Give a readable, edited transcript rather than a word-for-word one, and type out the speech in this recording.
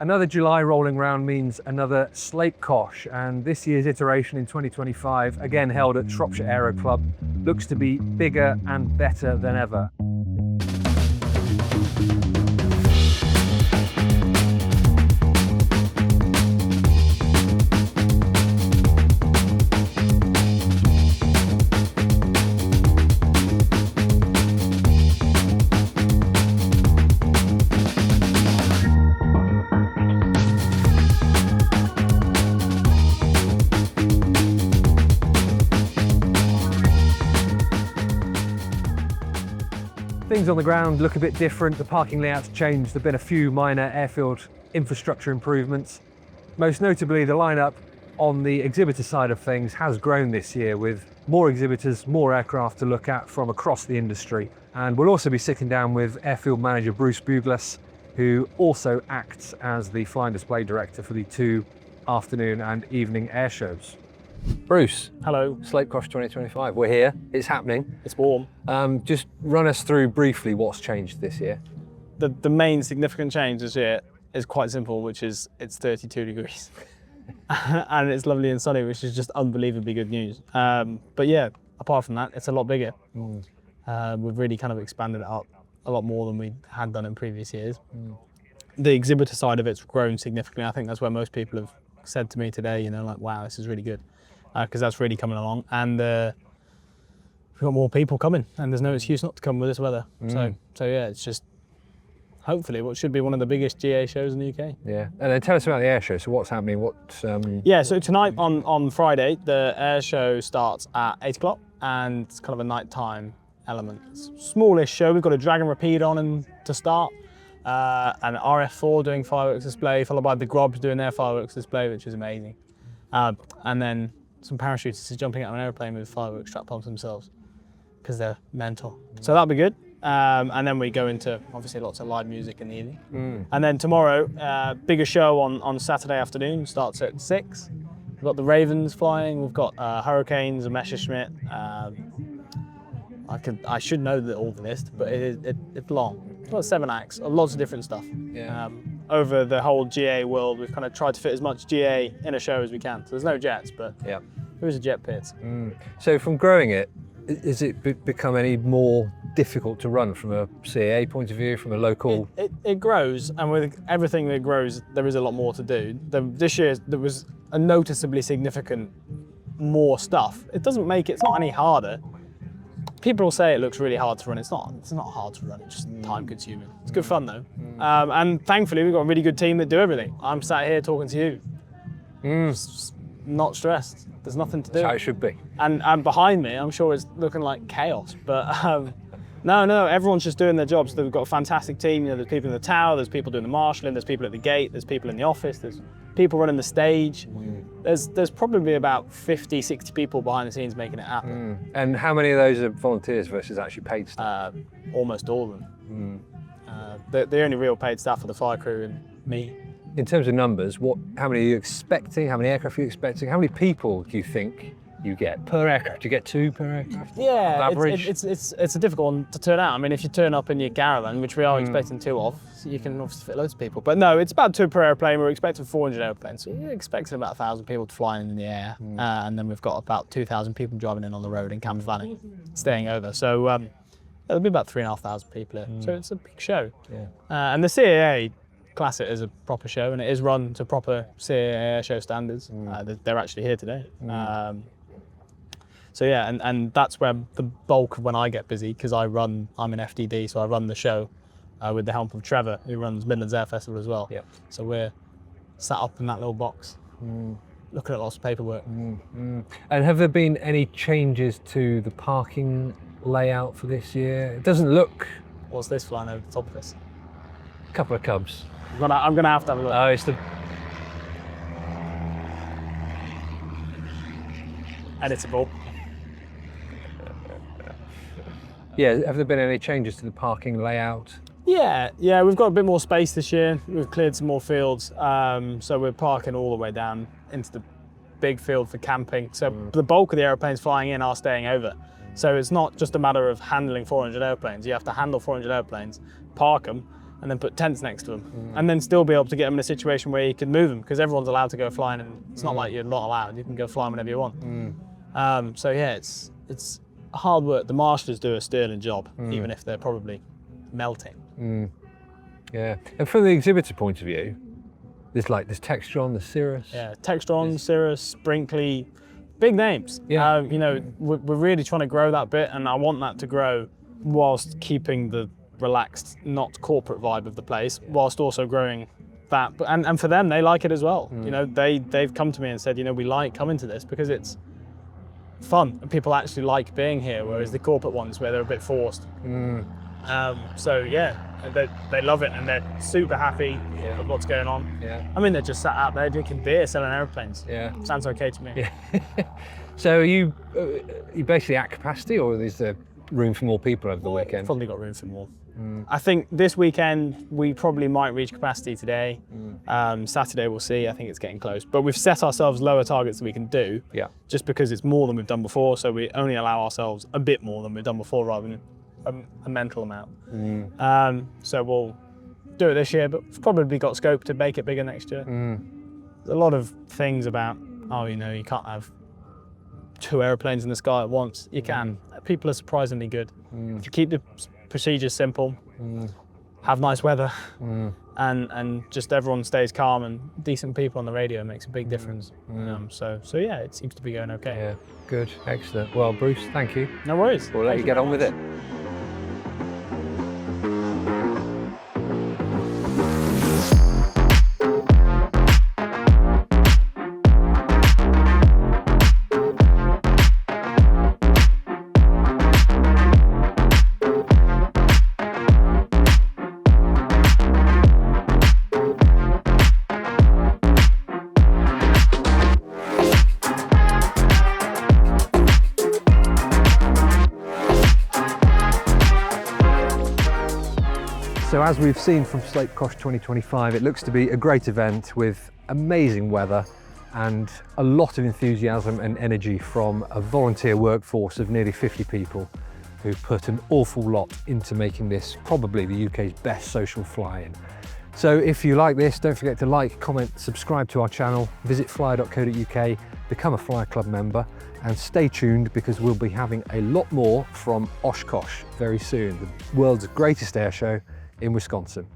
Another July rolling round means another Sleapkosh, and this year's iteration in 2025, again held at Shropshire Aero Club, looks to be bigger and better than ever. Things on the ground look a bit different. The parking layout's changed. There've been a few minor airfield infrastructure improvements. Most notably, the lineup on the exhibitor side of things has grown this year, with more exhibitors, more aircraft to look at from across the industry. And we'll also be sitting down with airfield manager Bruce Buglass, who also acts as the flying display director for the 2 afternoon and evening air shows. Bruce. Hello. Sleapkosh 2025. We're here. It's happening. It's warm. Just run us through briefly what's changed this year. The main significant change this year is quite simple, which is it's 32 degrees. And it's lovely and sunny, which is just unbelievably good news. But yeah, apart from that, it's a lot bigger. We've really kind of expanded it up a lot more than we had done in previous years. The exhibitor side of it's grown significantly. I think that's where most people have said to me today, you know, like, wow, this is really good. Because that's really coming along, and we've got more people coming, and there's no excuse not to come with this weather. So yeah, it's just hopefully what should be one of the biggest GA shows in the UK. Yeah, and then tell us about the air show. So what's happening? Yeah, so tonight on Friday, the air show starts at 8 o'clock, and it's kind of a nighttime element. It's a smallish show. We've got a Dragon Rapide on to start, and RF4 doing fireworks display, followed by the Grobs doing their fireworks display, which is amazing, and then some parachutists jumping out of an airplane with fireworks strapped onto themselves because they're mental. So that'll be good. And then we go into obviously lots of live music in the evening. And then tomorrow, bigger show on Saturday afternoon, starts at 6. We've got the Ravens flying, we've got Hurricanes and Messerschmitt. I should know all the list, but it's long. It's got 7 acts, lots of different stuff. Yeah. Over the whole GA world, we've kind of tried to fit as much GA in a show as we can. So there's no jets, but there is a jet pit. So from growing it, has it become any more difficult to run from a CAA point of view, from a local? It grows, and with everything that grows, there is a lot more to do. This year, there was a noticeably significant more stuff. It doesn't make it's not any harder. People say it looks really hard to run. It's not hard to run, it's just time consuming. It's good fun though. And thankfully we've got a really good team that do everything. I'm sat here talking to you. Not stressed. There's nothing to do. That's how it should be. And behind me, I'm sure it's looking like chaos. But no, everyone's just doing their jobs. We've got a fantastic team. You know, there's people in the tower, there's people doing the marshalling, there's people at the gate, there's people in the office, there's people running the stage. There's probably about 50, 60 people behind the scenes making it happen. And how many of those are volunteers versus actually paid staff? Almost all of them. The only real paid staff are the fire crew and me. In terms of numbers, how many are you expecting? How many aircraft are you expecting? How many people do you think you get per aircraft? Do you get 2 per aircraft? Yeah, average? it's a difficult one to turn out. I mean, if you turn up in your caravan, which we are expecting 2 of, so you can obviously fit loads of people. But no, it's about 2 per airplane. We're expecting 400 airplanes, so you're expecting about 1,000 people to fly in the air, and then we've got about 2,000 people driving in on the road in Camps Valley, staying over. So there'll be about 3,500 people here. So it's a big show. Yeah. And the CAA class it as a proper show, and it is run to proper CAA air show standards. They're actually here today. So yeah, and that's where the bulk of when I get busy, because I'm an FDD, so I run the show with the help of Trevor, who runs Midlands Air Festival as well. Yep. So we're sat up in that little box, looking at lots of paperwork. And have there been any changes to the parking layout for this year? It doesn't look... What's this flying over the top of us? A couple of Cubs. I'm gonna have to have a look. Oh, it's the... Editable. Yeah, have there been any changes to the parking layout? Yeah, we've got a bit more space this year. We've cleared some more fields, so we're parking all the way down into the big field for camping. So the bulk of the airplanes flying in are staying over. So it's not just a matter of handling 400 airplanes. You have to handle 400 airplanes, park them, and then put tents next to them, and then still be able to get them in a situation where you can move them, because everyone's allowed to go flying, and it's not like you're not allowed. You can go flying whenever you want. So yeah, it's hard work. The marshals do a sterling job, even if they're probably melting. Yeah, and from the exhibitor point of view, there's Textron, there's Cirrus. Yeah, Textron, Cirrus, Brinkley, big names. Yeah. You know, we're really trying to grow that bit, and I want that to grow whilst keeping the relaxed, not corporate vibe of the place, whilst also growing that. And for them, they like it as well. You know, they've come to me and said, you know, we like coming to this because it's fun and people actually like being here, whereas the corporate ones where they're a bit forced. So yeah, they love it and they're super happy with what's going on. Yeah. I mean, they're just sat out there drinking beer, selling airplanes. Yeah. Sounds okay to me. Yeah. So are you basically at capacity, or is there room for more people over the weekend? Probably got room for more. I think this weekend we probably might reach capacity today. Saturday we'll see. I think it's getting close, but we've set ourselves lower targets that we can do. Yeah. Just because it's more than we've done before, so we only allow ourselves a bit more than we've done before, rather than a mental amount. So we'll do it this year, but we've probably got scope to make it bigger next year. There's a lot of things about, oh, you know, you can't have 2 airplanes in the sky at once. You can. People are surprisingly good. If you keep the procedures simple, have nice weather, and just everyone stays calm, and decent people on the radio makes a big difference. So yeah, it seems to be going okay. Yeah, good, excellent. Well, Bruce, thank you. No worries. We'll let you get on with it. So as we've seen from Sleapkosh 2025, it looks to be a great event with amazing weather and a lot of enthusiasm and energy from a volunteer workforce of nearly 50 people who put an awful lot into making this probably the UK's best social fly-in. So if you like this, don't forget to like, comment, subscribe to our channel, visit flyer.co.uk, become a Flyer Club member, and stay tuned because we'll be having a lot more from Oshkosh very soon, the world's greatest air show in Wisconsin.